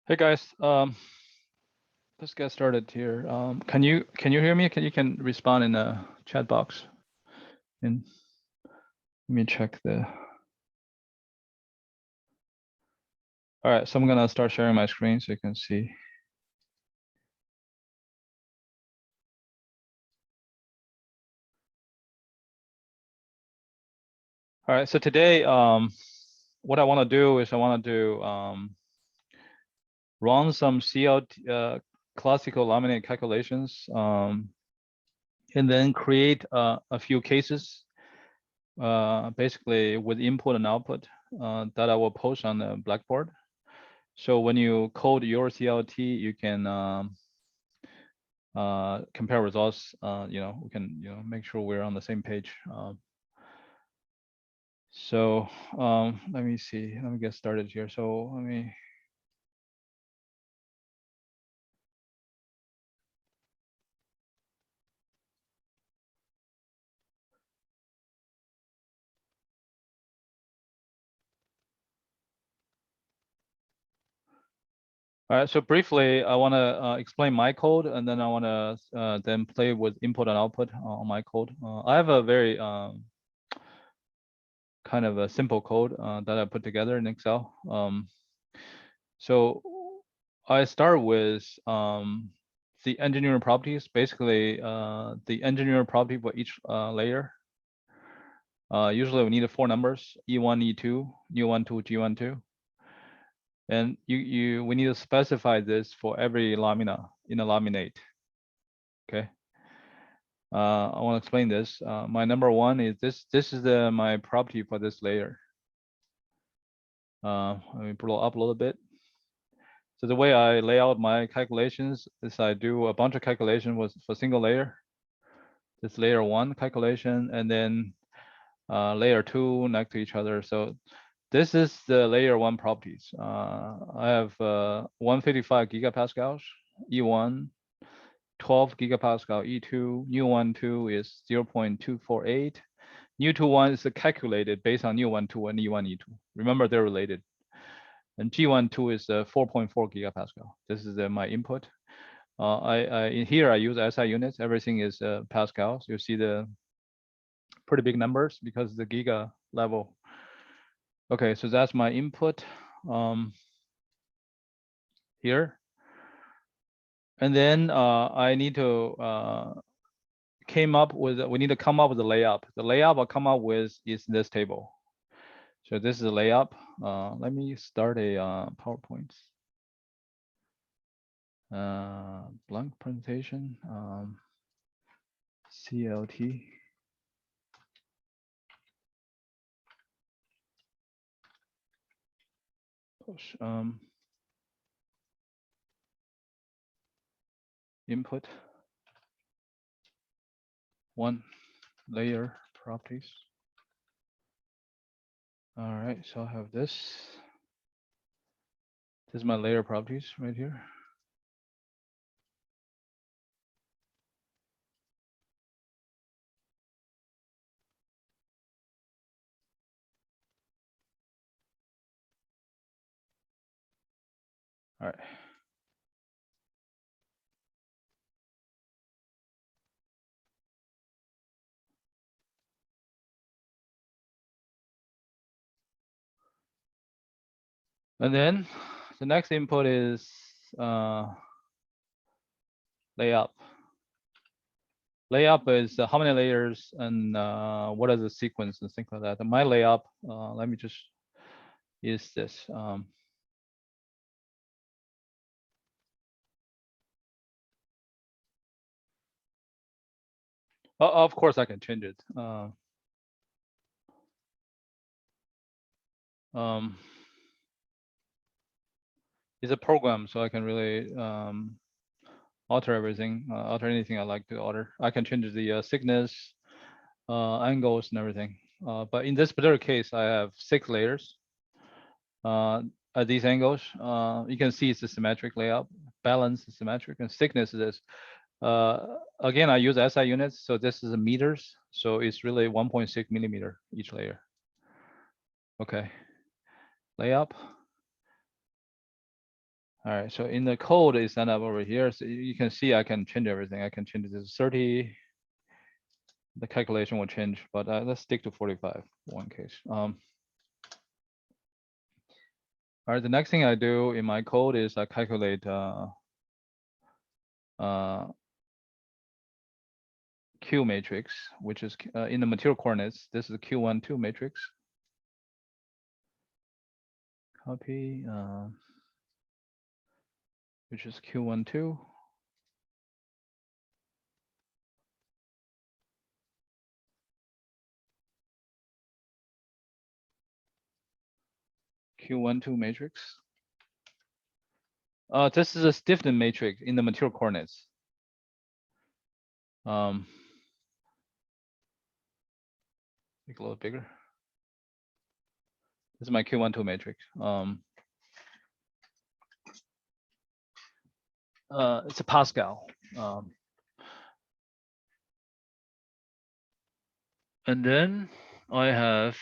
Hey guys, let's get started here. Can you hear me? You can respond in the chat box. And let me check the. All right, so I'm gonna start sharing my screen so you can see. All right, so today, what I want to do is I want to do run some CLT classical laminate calculations, and then create a few cases, basically with input and output that I will post on the Blackboard. So when you code your CLT, you can compare results. We can make sure we're on the same page. So let me see. Let me get started here. So let me. All right. So briefly, I want to explain my code, and then I want to then play with input and output on my code. I have a very kind of a simple code that I put together in Excel. So I start with the engineering properties, basically the engineering property for each layer. Usually we need 4 numbers: E1, E2, U12, G12. And we need to specify this for every lamina in a laminate. Okay. I want to explain this. My number 1 is this is my property for this layer. Let me blow up a little bit. So the way I lay out my calculations is I do a bunch of calculation for single layer. This layer 1 calculation, and then layer 2 next to each other. So this is the layer 1 properties. I have 155 gigapascals, E1, 12 gigapascal, E2, U12 is 0.248. U21 is calculated based on U12 and E1, E2. Remember, they're related. And G12 is 4.4 gigapascal. This is my input. In here I use SI units. Everything is pascals. You see the pretty big numbers because the giga level. Okay, so that's my input here. And then I need to we need to come up with the layup. The layup I'll come up with is this table. So this is a layup. Let me start a PowerPoint. Blank presentation. CLT. Push. Input. 1 layer properties. All right, so I have this. This is my layer properties right here. All right. And then the next input is layup. Layup is how many layers and what are the sequence and things like that. And my layup, let me just use this. Of course, I can change it. It's a program, so I can really alter everything, alter anything I like to alter. I can change the thickness, angles, and everything. But in this particular case, I have 6 layers. At these angles, you can see it's a symmetric layout. Balance is symmetric, and thickness is this. Again, I use SI units, so this is meters. So it's really 1.6 millimeter each layer. Okay. Layup. All right, so in the code is set up over here. So you can see I can change everything. I can change this 30. The calculation will change, but let's stick to 45 one case. All right, the next thing I do in my code is I calculate Q matrix, which is in the material coordinates. This is Q12 matrix. Copy, which is Q12. Q12 matrix. This is a stiffened matrix in the material coordinates. Make it a little bigger. This is my Q12 matrix. It's a Pascal. And then I have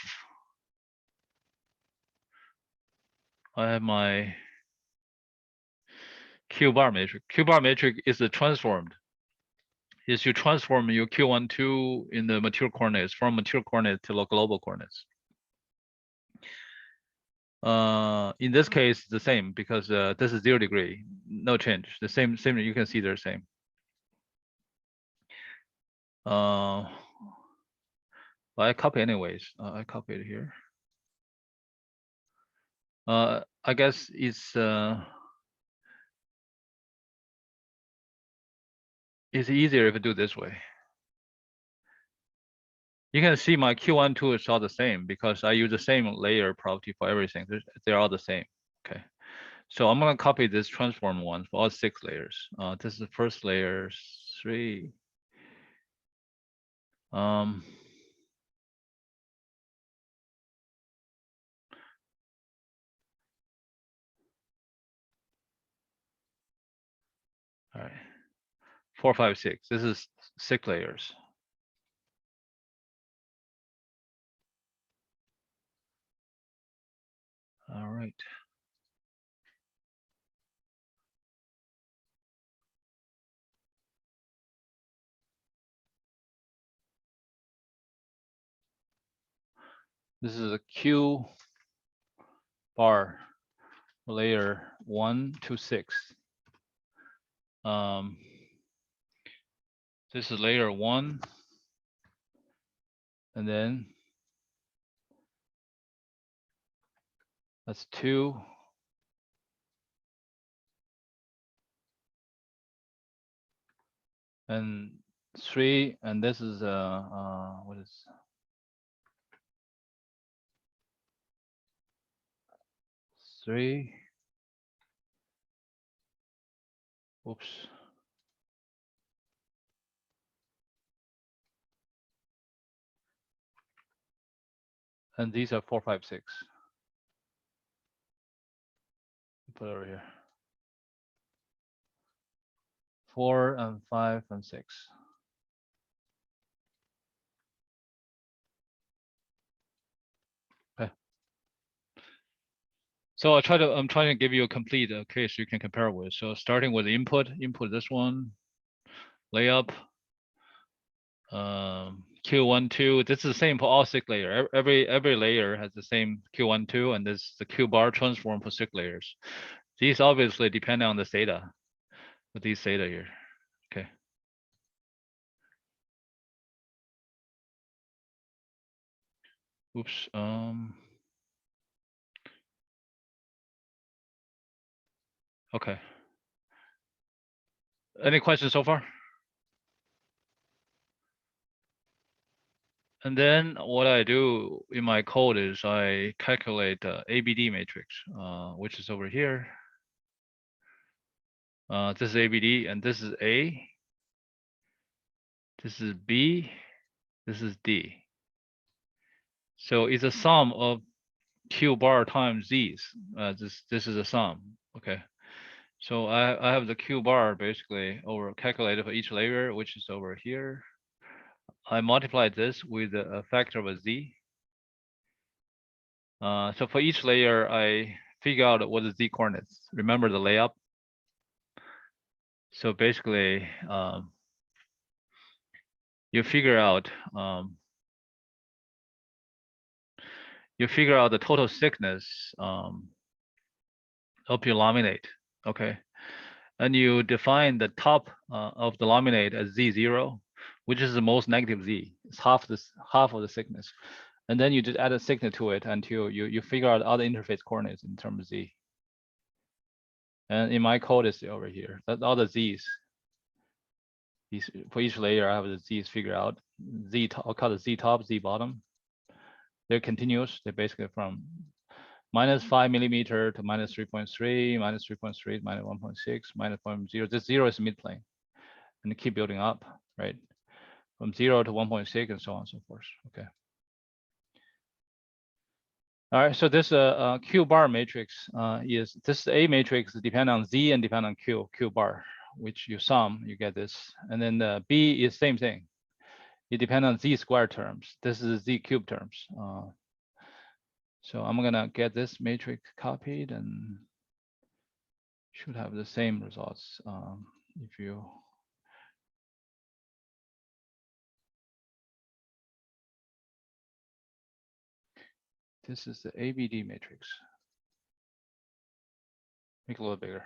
my Q bar matrix. Q bar matrix is a transformed. Is you transform your Q12 in the material coordinates from material coordinates to the global coordinates. In this case, the same because this is 0 degree, no change. The same. You can see they're same. But I copy anyways. I copy it here. I guess it's easier if I do it this way. You can see my Q12 is all the same because I use the same layer property for everything. They're all the same. Okay. So I'm gonna copy this transform one for all 6 layers. This is the first layer 3. All right. 4, 5, 6. This is 6 layers. All right. This is a Q bar layer 1 to 6. This is layer 1, and then that's 2. And 3, and this is what is 3? Oops. And these are 4, 5, 6. Put it over here. 4 and 5 and 6. Okay. So I'm trying to give you a complete case you can compare with. So starting with input this one, layup, Q12. This is the same for all 6 layers. Every layer has the same Q12, and this is the Q bar transform for 6 layers. These obviously depend on the theta, with these theta here. Okay. Oops. Okay. Any questions so far? And then what I do in my code is I calculate the ABD matrix, which is over here. This is ABD, and this is A. This is B. This is D. So it's a sum of Q bar times these. This is a sum. Okay. So I have the Q bar basically over calculated for each layer, which is over here. I multiply this with a factor of a Z. So for each layer, I figure out what the Z coordinates. Remember the layup? So basically, you figure out the total thickness of your laminate, okay? And you define the top of the laminate as Z0, which is the most negative Z. It's half of the thickness. And then you just add a thickness to it until you figure out all the interface coordinates in terms of Z. And in my code, it's over here. That's all the Z's. For each layer, I have the Z's figured out. I'll call it Z top, Z bottom. They're continuous. They're basically from -5 millimeter to -3.3, -3.3, -1.6, -0.0. This 0 is midplane. And keep building up, right? From 0 to 1.6 and so on and so forth. Okay. All right, so this Q bar matrix is this A matrix depend on Z and depend on Q bar, which you sum, you get this. And then the B is same thing. It depends on Z square terms. This is Z cube terms. So I'm gonna get this matrix copied and should have the same results if you. This is the ABD matrix. Make it a little bigger.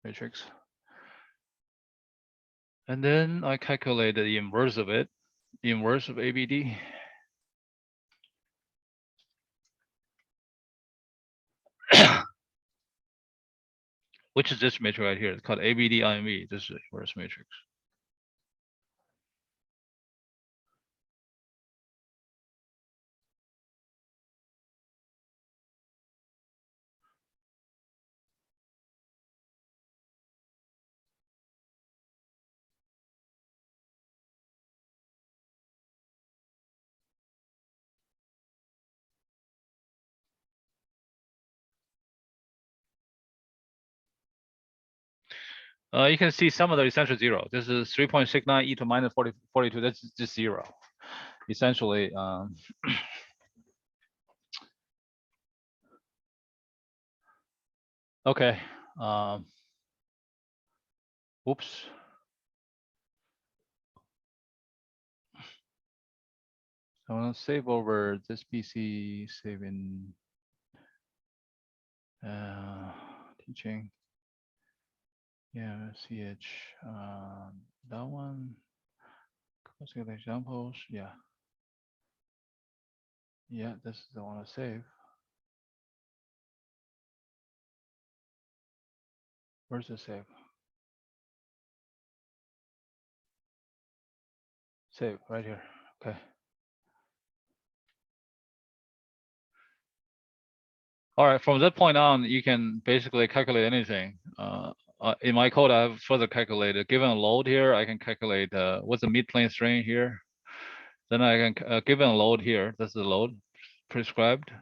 Matrix. And then I calculate the inverse of it, the inverse of ABD. Which is this matrix right here. It's called ABD IMV. This is the inverse matrix. You can see some of the essential zero. This is 3.69 e to minus 42. That's just zero. Essentially, okay. Oops. I want to save over this PC, save in teaching. Yeah, EMCH. That one. Let's get the examples. Yeah. Yeah, this is the one to save. Where's the save? Save right here. Okay. All right. From that point on, you can basically calculate anything. In my code, I have further calculated. Given a load here, I can calculate what's the midplane strain here. Then I can given a load here. That's the load prescribed.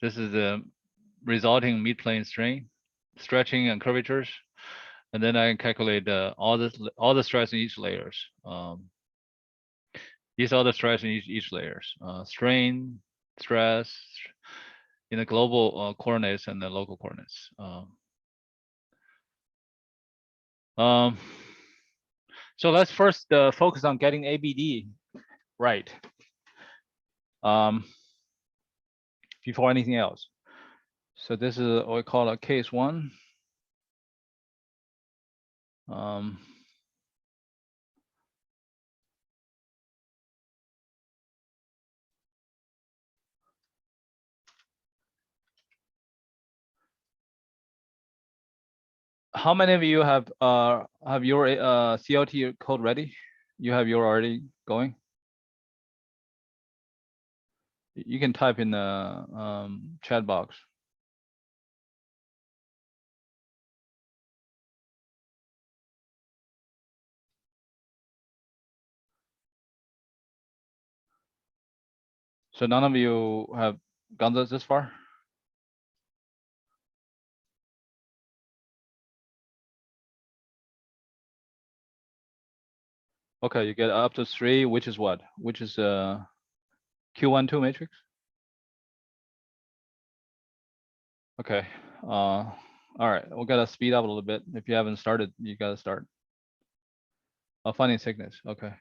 This is the resulting midplane strain, stretching and curvatures. And then I can calculate all the stress in each layers. These are the stress in each layers. Strain, stress, in the global coordinates and the local coordinates. So let's first focus on getting ABD right before anything else. So this is what we call a case one. How many of you have your CLT code ready? You have your already going? You can type in the chat box. So none of you have gone this far? Okay, you get up to 3, which is what? Which is Q12 matrix? Okay. All right, we gotta speed up a little bit. If you haven't started, you gotta start. Finding sickness. Okay.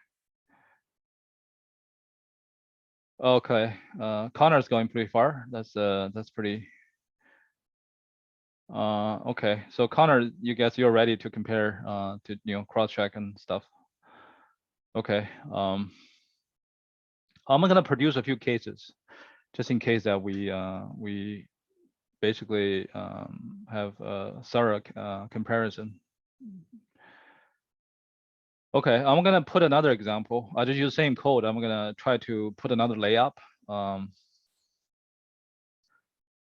Okay. Connor's going pretty far. That's pretty. Okay. So Connor, you guess you're ready to compare to cross check and stuff. Okay. I'm gonna produce a few cases, just in case that we basically have a thorough comparison. Okay, I'm gonna put another example. I just use the same code. I'm gonna try to put another layup.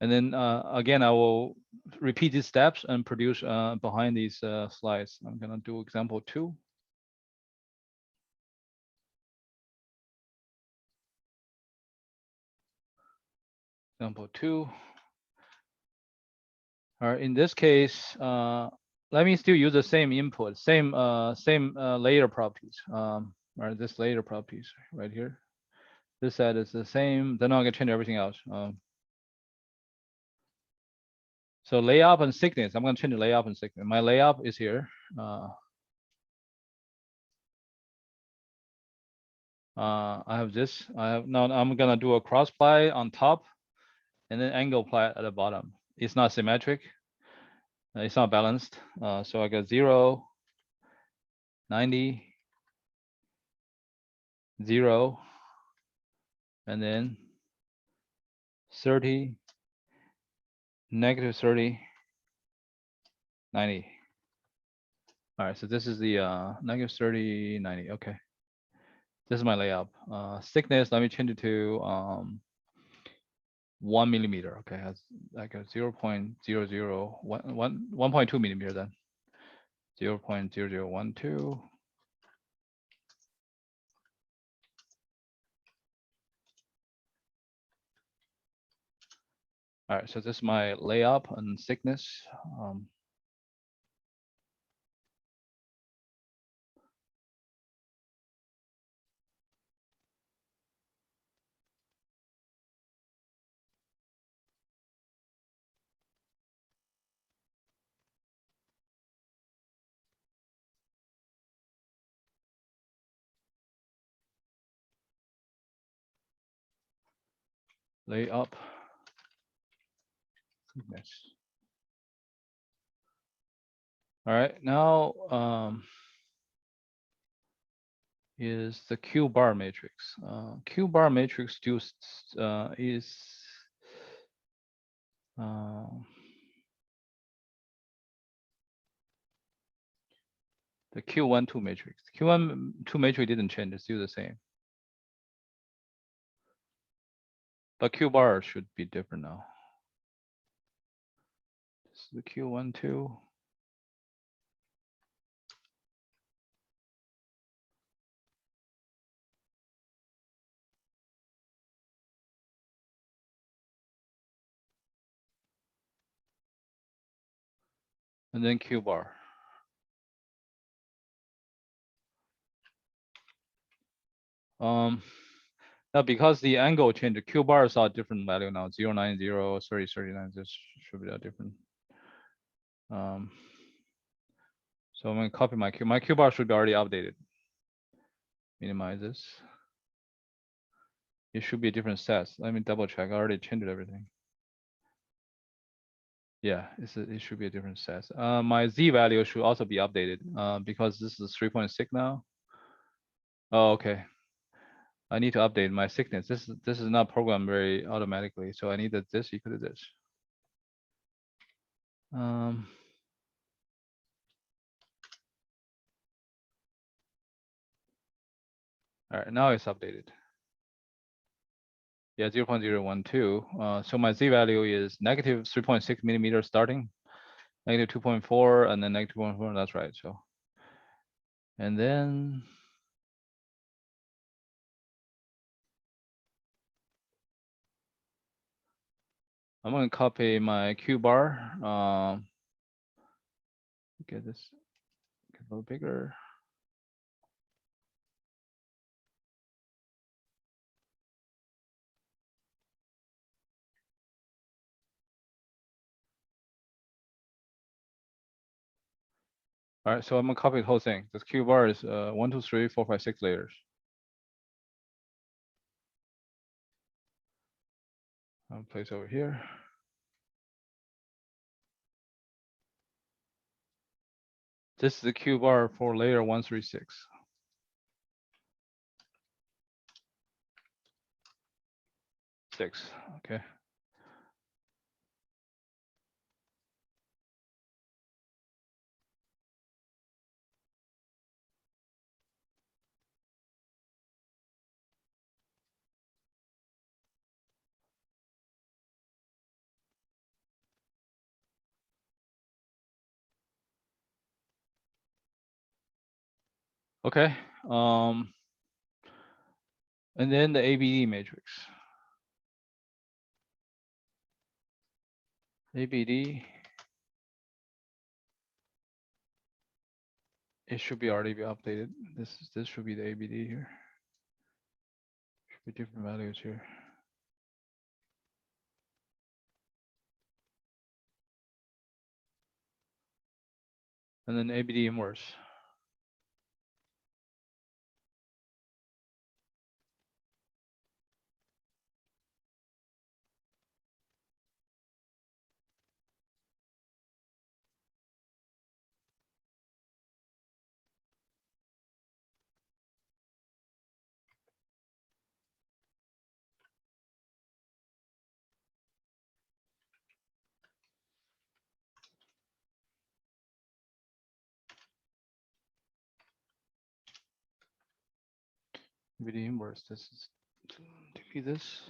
And then again, I will repeat these steps and produce behind these slides. I'm gonna do example 2. Example 2. All right, in this case, let me still use the same input, same layer properties. Right, this layer properties right here. This set is the same. Then I'm gonna change everything else. So layup and thickness. I'm gonna change the layup and thickness. My layup is here. I have this. I have now. I'm gonna do a cross ply on top, and then angle ply at the bottom. It's not symmetric. It's not balanced. So I got 0, 90, 0, and then 30, negative 30, 90. All right, so this is the negative 30, 90. Okay, this is my layup. Thickness, let me change it to 1 millimeter. Okay, has like a 0.00 1.2 millimeter then. 0.0012. All right, so this is my layup and thickness. Layup, thickness. All right, now is the Q bar matrix. Q bar matrix is the Q12 matrix. Q12 matrix didn't change, it's still the same. But Q bar should be different now. This is the Q12. And then Q bar. Now because the angle changed, the Q bars are different value now. 090, 30, 39. This should be a different. So I'm gonna copy my Q. My Q bar should be already updated. Minimize this. It should be different sets. Let me double check. I already changed everything. Yeah, it should be a different set. My Z value should also be updated because this is 3.6 now. Oh, okay. I need to update my thickness. This is not programmed very automatically, so I need this equal to this. All right, now it's updated. Yeah, 0.012. So my Z value is negative 3.6 millimeters starting, negative 2.4, and then negative 2.4. That's right. So, and then I'm going to copy my Q bar. Get this get a little bigger. All right, so I'm gonna copy the whole thing. This Q bar is 1, 2, 3, 4, 5, 6 layers. I'll place over here. This is the Q bar for layer 136. Six. Okay. Okay. And then the ABD matrix. ABD. It should be already be updated. This should be the ABD here. Should be different values here. And then ABD inverse. ABD inverse. This is delete this,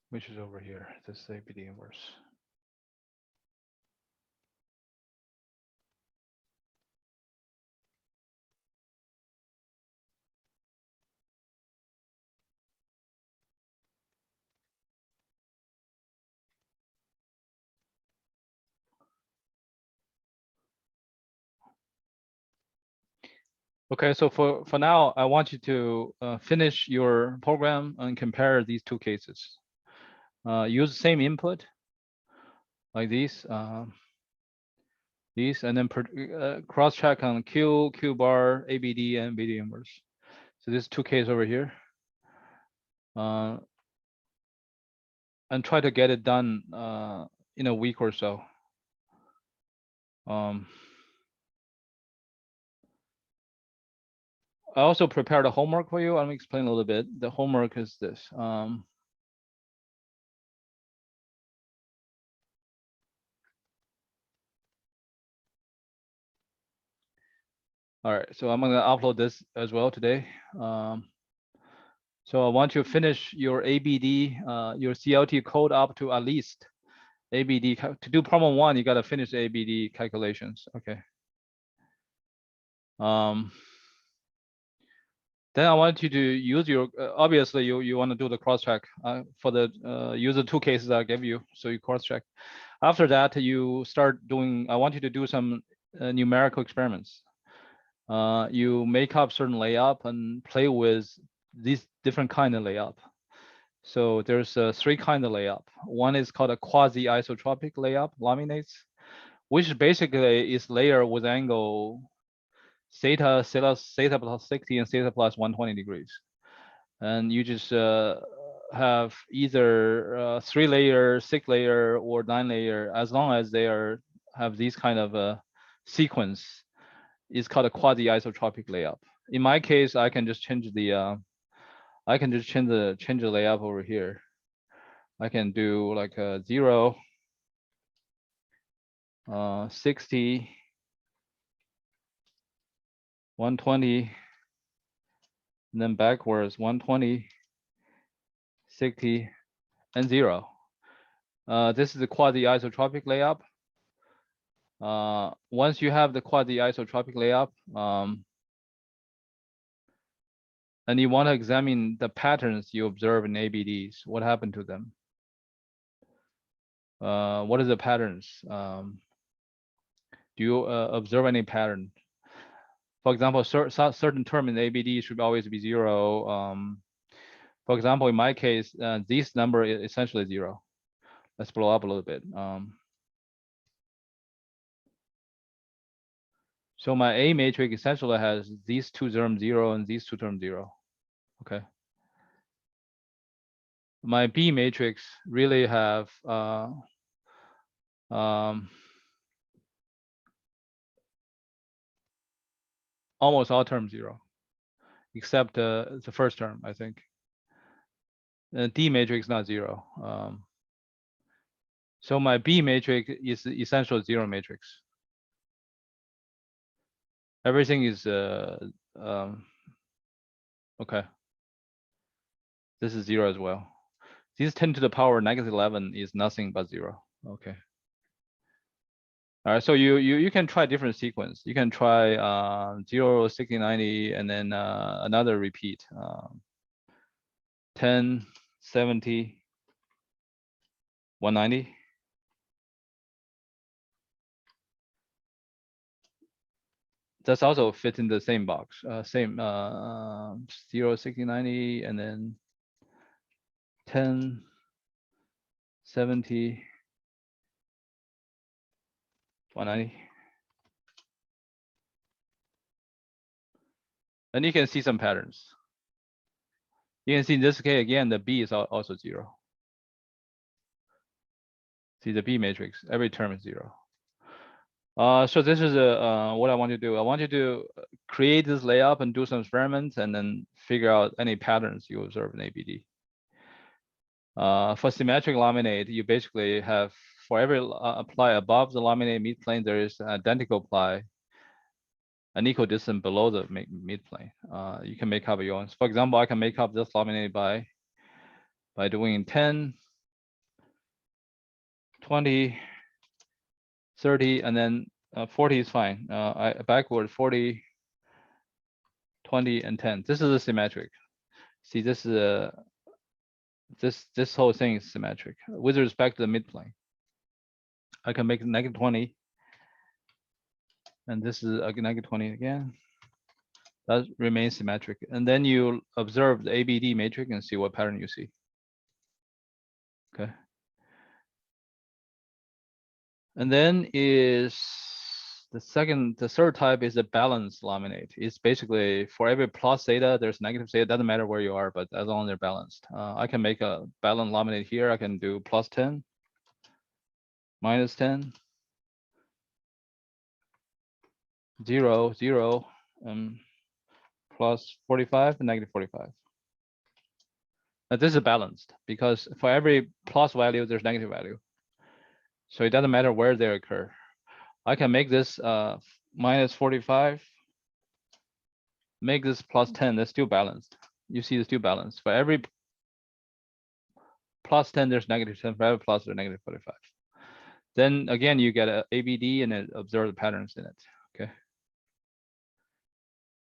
which is over here. This is ABD inverse. Okay, so for now, I want you to finish your program and compare these two cases. Use the same input like these, and then cross-check on Q bar, ABD, and BD inverse. So this two cases over here, and try to get it done in a week or so. I also prepared a homework for you. Let me explain a little bit. The homework is this. All right, so I'm gonna upload this as well today. So I want you to finish your ABD, your CLT code up to at least ABD. To do problem 1, you gotta finish ABD calculations. Okay. Then I want you to use your, obviously you want to do the cross-check for the use the two cases I gave you. So you cross-check. After that, you start doing, I want you to do some numerical experiments. You make up certain layup and play with these different kind of layup. So there's 3 kind of layup. One is called a quasi-isotropic layup, laminates, which basically is layer with angle theta plus 60 and theta plus 120 degrees. And you just have either 3 layer, 6 layer, or 9 layer, as long as they have these kind of sequence. It's called a quasi-isotropic layup. In my case, I can just change the change the layup over here. I can do like a 0, 60, 120, and then backwards 120, 60, and 0. This is the quasi-isotropic layup. Once you have the quasi-isotropic layup, and you want to examine the patterns you observe in ABDs. What happened to them? What are the patterns? Do you observe any pattern? For example, certain term in ABD should always be 0. For example, in my case, this number is essentially 0. Let's blow up a little bit. So my A matrix essentially has these two terms 0 and these two terms 0. Okay. My B matrix really have almost all terms 0, except the first term, I think. D matrix not 0. So my B matrix is essential 0 matrix. Everything is okay. This is 0 as well. This 10 to the power -11 is nothing but 0. Okay. All right, so you can try different sequence. You can try 0, 60, 90, and then another repeat. 10, 70, 190. That's also fit in the same box. Same 0, 60, 90, and then 10, 70, 190. And you can see some patterns. You can see in this case again, the B is also 0. See the B matrix, every term is 0. So this is what I want to do. I want you to create this layout and do some experiments and then figure out any patterns you observe in ABD. For symmetric laminate, you basically have for every ply above the laminate midplane, there is an identical ply, an equal distance below the midplane. You can make up your own. For example, I can make up this laminate by doing 10, 20, 30, and then 40 is fine. Backward 40, 20, and 10. This is a symmetric. See, this is a this whole thing is symmetric with respect to the midplane. I can make -20, and this is a -20 again. That remains symmetric. And then you observe the ABD matrix and see what pattern you see. Okay. And then is the third type is a balanced laminate. It's basically for every plus theta, there's negative theta. It doesn't matter where you are, but as long as they're balanced. I can make a balanced laminate here. I can do +10, -10, 0, 0, +45, and -45. Now this is balanced because for every plus value, there's negative value. So it doesn't matter where they occur. I can make this -45, make this +10, that's still balanced. You see it's still balanced. For every +10, there's -10, for every plus, there's -45. Then again, you get a ABD and then observe the patterns in it, okay?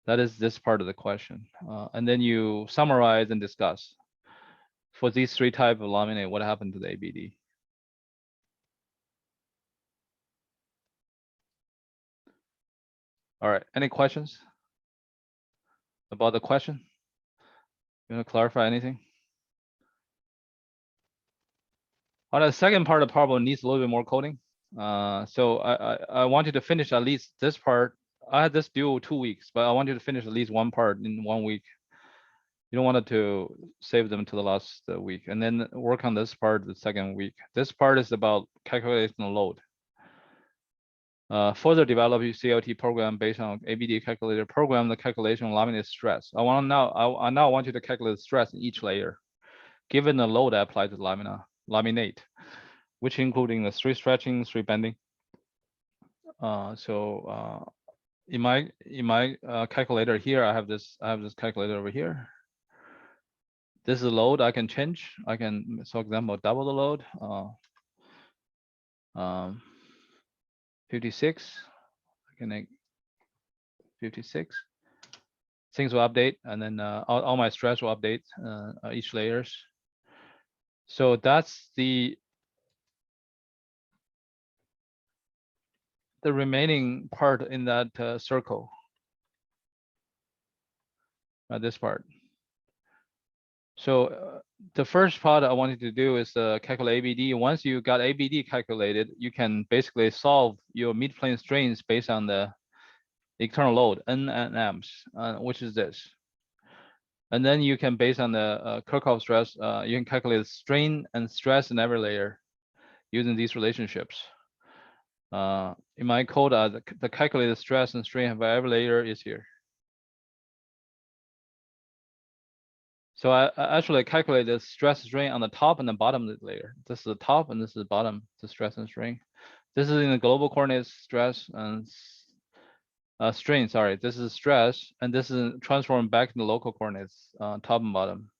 That is this part of the question. And then you summarize and discuss. For these three types of laminate, what happened to the ABD? All right, any questions about the question? You want to clarify anything? On the second part of the problem needs a little bit more coding. So I want you to finish at least this part. I had this due 2 weeks, but I want you to finish at least one part in 1 week. You don't want to save them to the last week and then work on this part the second week. This part is about calculating the load. Further develop your CLT program based on ABD calculator program, the calculation of laminate stress. I now want you to calculate the stress in each layer, given the load applied to the laminate, which including the 3 stretching, 3 bending. In my calculator here, I have this calculator over here. This is a load I can change. I can, for example, double the load. 56. I can make 56. things will update, and then all my stress will update each layers. So that's the remaining part in that circle, this part. So the first part I wanted to do is calculate ABD. Once you got ABD calculated, you can basically solve your mid-plane strains based on the external load, N and M's, which is this. And then you can, based on the Kirchhoff stress, you can calculate strain and stress in every layer using these relationships. In my code, the calculated stress and strain for every layer is here. So I actually calculate the stress strain on the top and the bottom of the layer. This is the top and this is the bottom, the stress and strain. This is in the global coordinates stress and strain, sorry. This is stress, and this is transformed back to the local coordinates, top and bottom.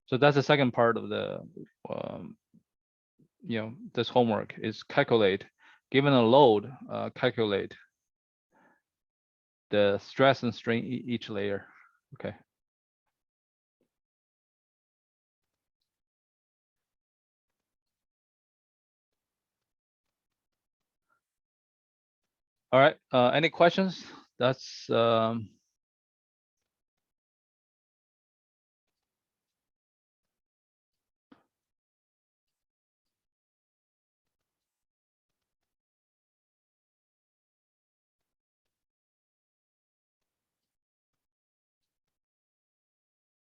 So that's the second part of the, this homework is calculate, given a load, calculate the stress and strain each layer. Okay. All right. Any questions? That's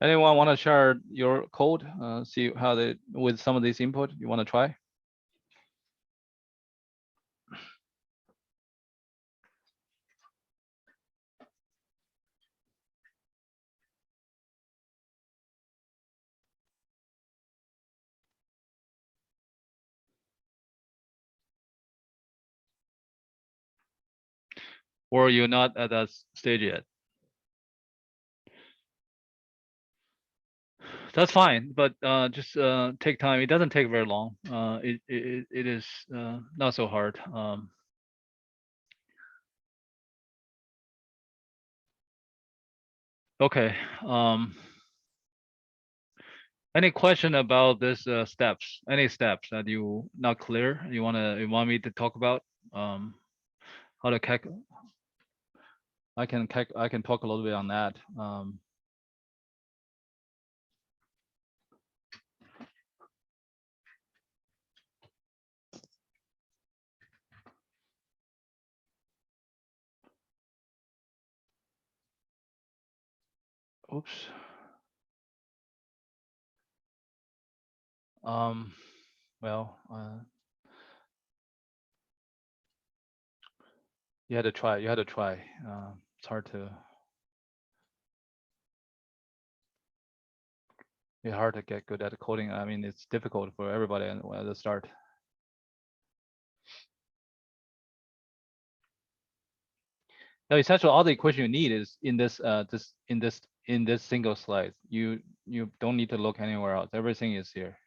anyone want to share your code? See how they with some of these input you want to try? Or you're not at that stage yet? That's fine, but just take time. It doesn't take very long. It is not so hard. Okay. Any question about this steps? Any steps that you not clear? You want me to talk about? How to calculate? I can talk a little bit on that. Oops. Well, you had to try. You had to try. It's hard to. It's hard to get good at coding. I mean, it's difficult for everybody at the start. Now, essentially, all the equation you need is in this in this single slide. You don't need to look anywhere else. Everything is here.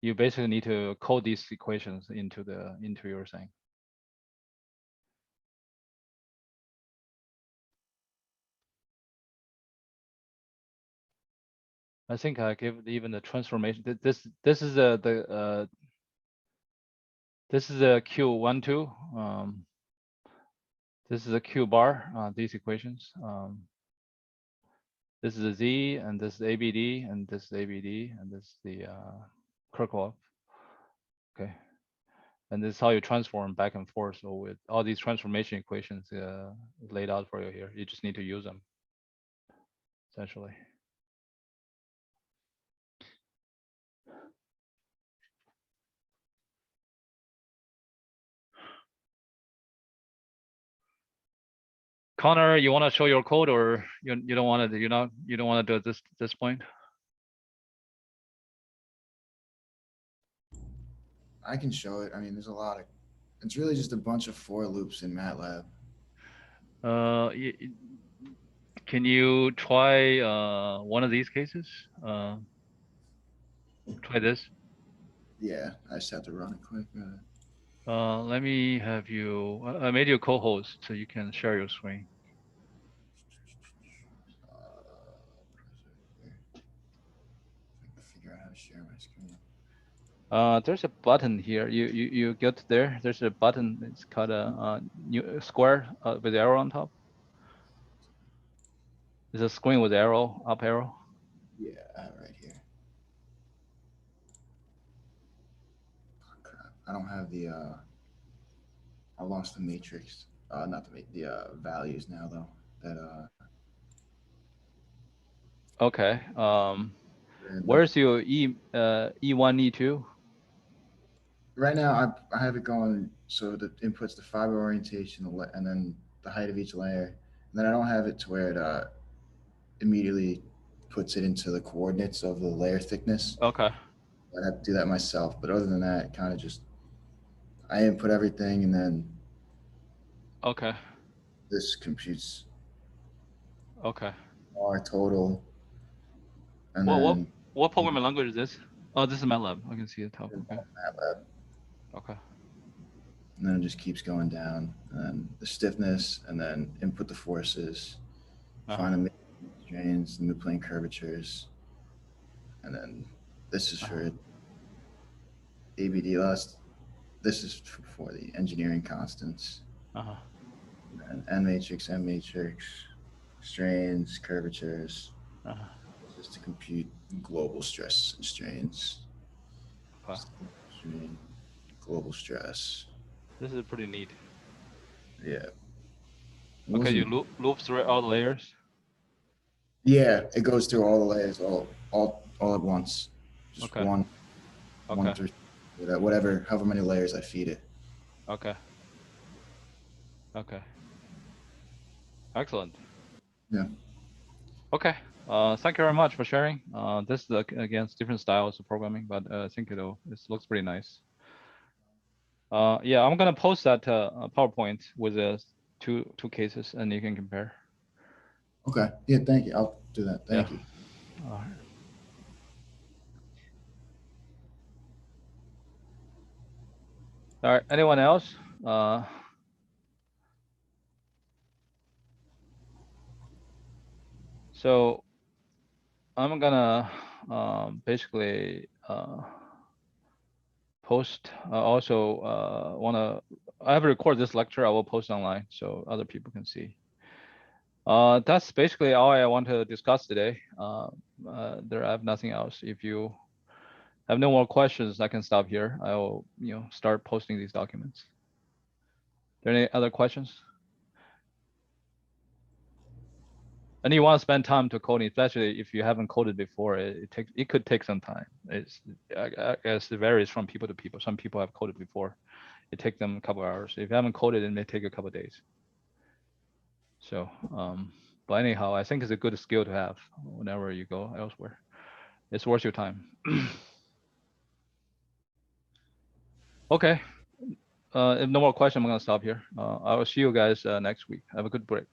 You basically need to code these equations into your thing. I think I give even the transformation. This is this is a Q12. This is a Q bar. These equations. This is a Z, and this is ABD, and this is ABD, and this is the Kirchhoff. Okay, and this is how you transform back and forth. So with all these transformation equations laid out for you here, you just need to use them essentially. Connor, you want to show your code, or you don't want to? You don't want to do it this point? I can show it. I mean, there's a lot of. It's really just a bunch of for loops in MATLAB. Can you try one of these cases? Try this. Yeah, I just have to run it quick. Let me have you. I made you a co-host so you can share your screen. There's a button here. You get there. There's a button. It's called a new square with arrow on top. It's a screen with arrow, up arrow. Yeah, right here. Oh, crap. I don't have the I lost the matrix. Not the values now though. That Okay. and the, Where's your E1, E2? right now I have it going so the inputs the fiber orientation and then the height of each layer. And then I don't have it to where it immediately puts it into the coordinates of the layer thickness. Okay. I have to do that myself. But other than that, kind of just I input everything and then Okay. this computes Okay. our total and Well, then what programming language is this? Oh, this is MATLAB. I can see the top. Okay. MATLAB. Okay. And then it just keeps going down. And then the stiffness, and then input the forces, find the strains, the mid-plane curvatures, and then this is for ABD last. This is for the engineering constants. And N matrix, M matrix, strains, curvatures. Just to compute global stress and strains. Okay. Strain, global stress. This is pretty neat. Yeah. Okay, you loop through all the layers. Yeah, it goes through all the layers all at once. Just Okay. one Okay. through whatever, however many layers I feed it. Okay. Okay. Excellent. Yeah. Okay. Thank you very much for sharing. This is against different styles of programming, but I think it looks pretty nice. Yeah, I'm gonna post that PowerPoint with the two cases, and you can compare. Okay. Yeah. Thank you. I'll do that. Thank you. All right. All right. Anyone else? So I'm gonna basically post. Also, I have recorded this lecture. I will post online so other people can see. That's basically all I want to discuss today. I have nothing else. If you have no more questions, I can stop here. I will, start posting these documents. Are there any other questions? And you want to spend time to coding, especially if you haven't coded before. It could take some time. I guess it varies from people to people. Some people have coded before. It takes them a couple of hours. If you haven't coded, it may take a couple of days. So, but anyhow, I think it's a good skill to have whenever you go elsewhere. It's worth your time. Okay. If no more questions, I'm gonna stop here. I will see you guys next week. Have a good break.